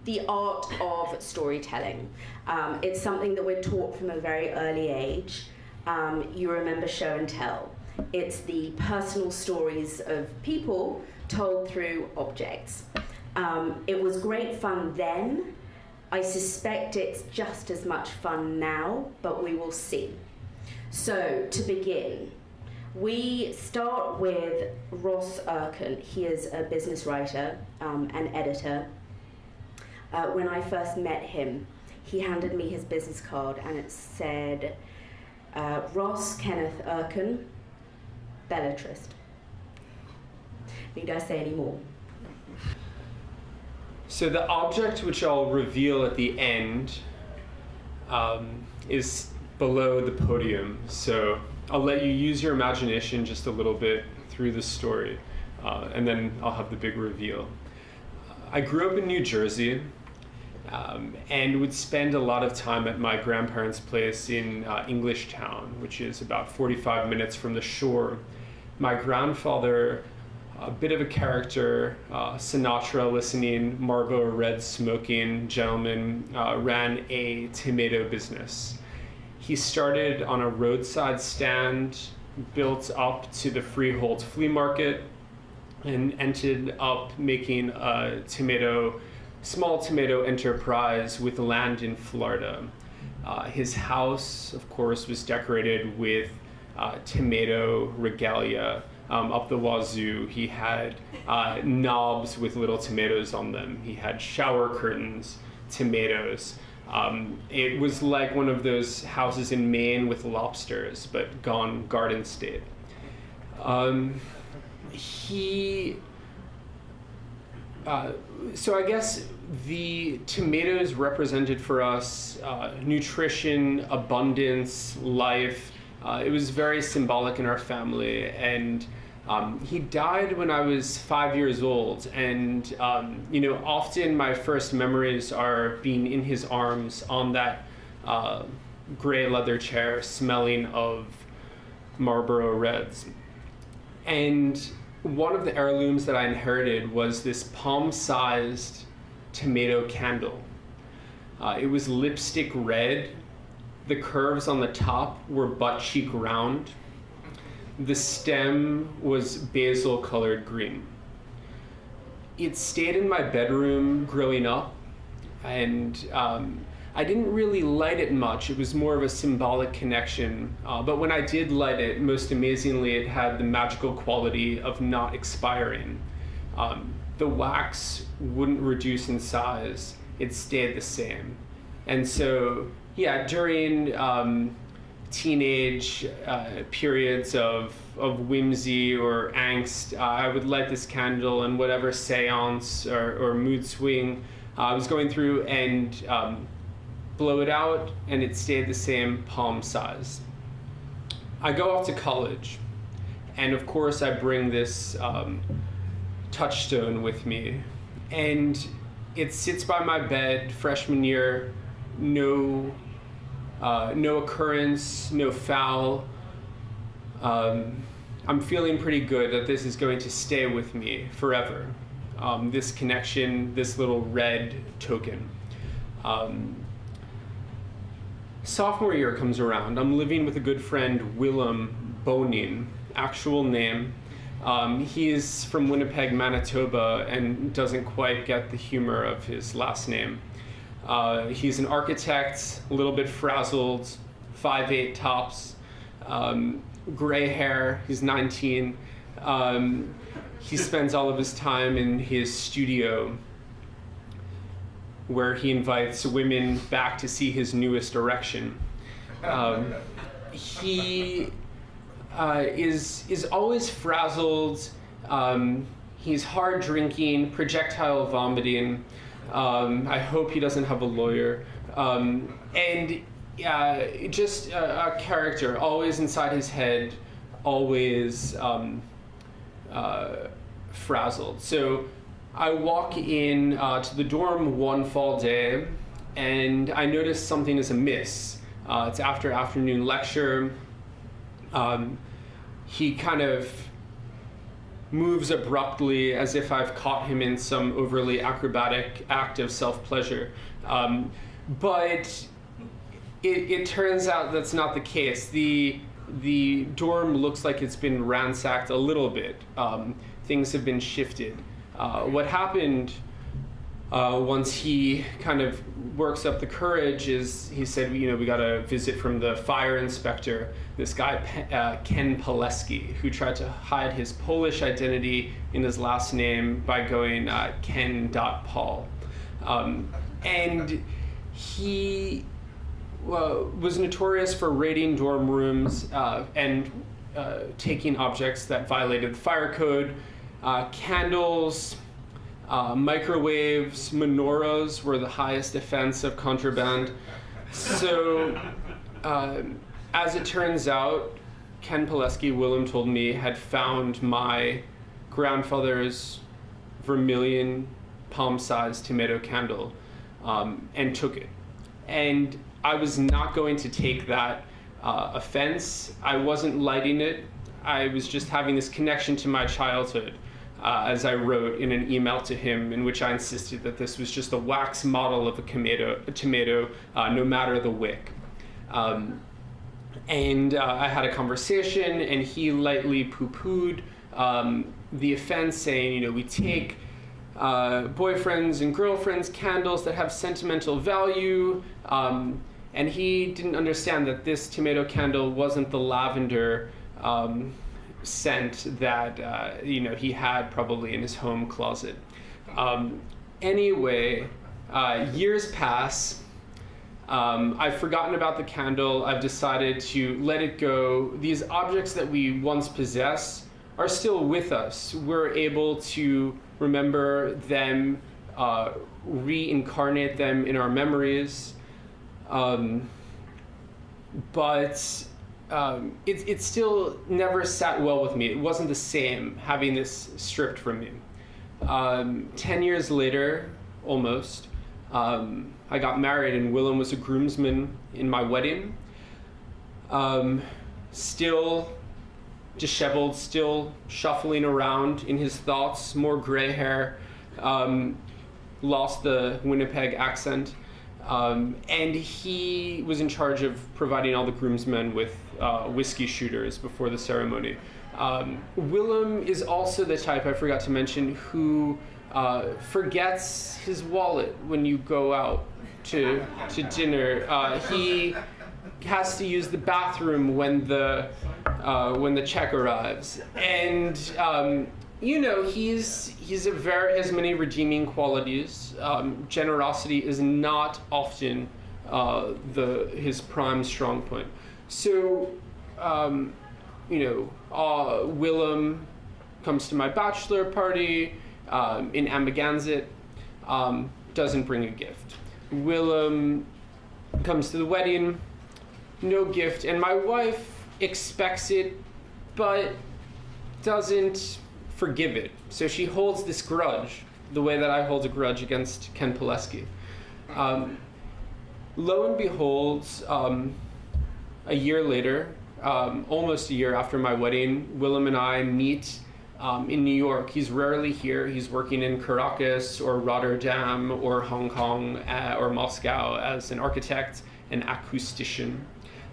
the art of storytelling. It's something that we're taught from a very early age. You remember show and tell. It's the personal stories of people told through objects. It was great fun then. I suspect it's just as much fun now, but we will see. So, to begin, we start with Ross Urken. He is a business writer and editor. When I first met him, he handed me his business card and it said, Ross Kenneth Urken, Bellatrist. Need I say any more? So the object which I'll reveal at the end is below the podium. So I'll let you use your imagination just a little bit through the story, and then I'll have the big reveal. I grew up in New Jersey and would spend a lot of time at my grandparents' place in Englishtown, which is about 45 minutes from the shore. My grandfather, a bit of a character, Sinatra listening, Marlboro Red smoking gentleman, ran a tomato business. He started on a roadside stand, built up to the Freehold flea market, and ended up making a small tomato enterprise with land in Florida. His house, of course, was decorated with tomato regalia. Up the wazoo. He had knobs with little tomatoes on them. He had shower curtains, tomatoes. It was like one of those houses in Maine with lobsters, but gone garden state. So I guess the tomatoes represented for us nutrition, abundance, life. It was very symbolic in our family, and he died when I was 5 years old, and often my first memories are being in his arms on that gray leather chair, smelling of Marlboro Reds. And one of the heirlooms that I inherited was this palm-sized tomato candle. It was lipstick red. The curves on the top were butt cheek round. The stem was basil colored green. It stayed in my bedroom growing up, and I didn't really light it much. It was more of a symbolic connection. But when I did light it, most amazingly, it had the magical quality of not expiring. The wax wouldn't reduce in size. It stayed the same. And so, yeah, during teenage periods of whimsy or angst, I would light this candle, and whatever seance or mood swing I was going through, and blow it out, and it stayed the same palm size. I go off to college, and of course I bring this touchstone with me, and it sits by my bed freshman year. No occurrence, no foul. I'm feeling pretty good that this is going to stay with me forever. This connection, this little red token. Sophomore year comes around. I'm living with a good friend, Willem Bonin, actual name. He is from Winnipeg, Manitoba, and doesn't quite get the humor of his last name. He's an architect, a little bit frazzled, 5'8" tops, gray hair, he's 19. He spends all of his time in his studio, where he invites women back to see his newest erection. He is always frazzled. He's hard drinking, projectile vomiting. I hope he doesn't have a lawyer. And just a character, always inside his head, always frazzled. So I walk in to the dorm one fall day, and I notice something is amiss. It's after afternoon lecture. He kind of moves abruptly as if I've caught him in some overly acrobatic act of self-pleasure. But it turns out that's not the case. The dorm looks like it's been ransacked a little bit. Things have been shifted. What happened once he kind of works up the courage is he said, we got a visit from the fire inspector, this guy, Ken Pileski, who tried to hide his Polish identity in his last name by going Ken.Paul. And he was notorious for raiding dorm rooms and taking objects that violated the fire code. Candles, microwaves, menorahs were the highest offense of contraband. So, as it turns out, Ken Pileski, Willem told me, had found my grandfather's vermilion palm-sized tomato candle and took it. And I was not going to take that offense. I wasn't lighting it. I was just having this connection to my childhood, as I wrote in an email to him, in which I insisted that this was just a wax model of a tomato, no matter the wick. And I had a conversation, and he lightly poo-pooed the offense, saying, we take boyfriends and girlfriends candles that have sentimental value, and he didn't understand that this tomato candle wasn't the lavender scent that he had probably in his home closet. Anyway, years pass. I've forgotten about the candle. I've decided to let it go. These objects that we once possessed are still with us. We're able to remember them, reincarnate them in our memories. But it still never sat well with me. It wasn't the same having this stripped from me. 10 years later, almost, I got married, and Willem was a groomsman in my wedding. Still disheveled, still shuffling around in his thoughts, more gray hair, lost the Winnipeg accent. And he was in charge of providing all the groomsmen with whiskey shooters before the ceremony. Willem is also the type, I forgot to mention, who forgets his wallet when you go out to dinner. He has to use the bathroom when the check arrives, and he's has many redeeming qualities. Generosity is not often his prime strong point. So, Willem comes to my bachelor party in Amagansett, doesn't bring a gift. Willem comes to the wedding, no gift, and my wife expects it, but doesn't forgive it. So she holds this grudge, the way that I hold a grudge against Ken Pileski. Lo and behold, a year later, almost a year after my wedding, Willem and I meet in New York. He's rarely here. He's working in Caracas or Rotterdam or Hong Kong or Moscow as an architect and acoustician.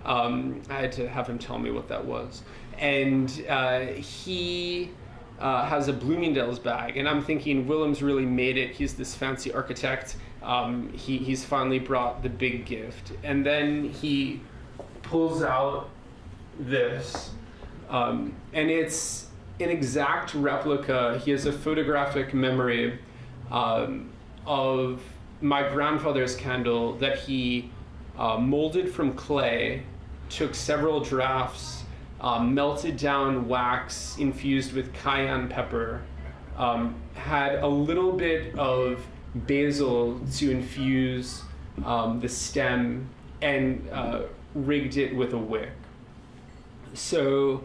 I had to have him tell me what that was. And he has a Bloomingdale's bag, and I'm thinking, Willem's really made it. He's this fancy architect. He's finally brought the big gift. And then he pulls out this, and it's an exact replica. He has a photographic memory of my grandfather's candle that he molded from clay, took several drafts, melted down wax infused with cayenne pepper, had a little bit of basil to infuse the stem, and rigged it with a wick. So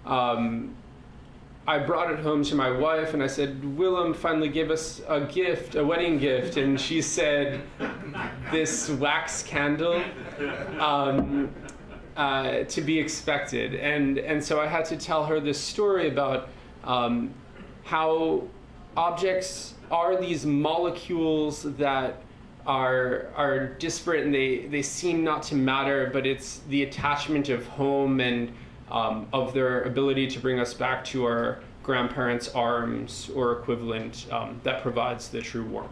I brought it home to my wife, and I said, Willem finally gave us a gift, a wedding gift, and she said, this wax candle, to be expected. And so I had to tell her this story about how objects are these molecules that are disparate and they seem not to matter, but it's the attachment of home and of their ability to bring us back to our grandparents' arms or equivalent that provides the true warmth.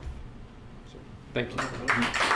So, thank you.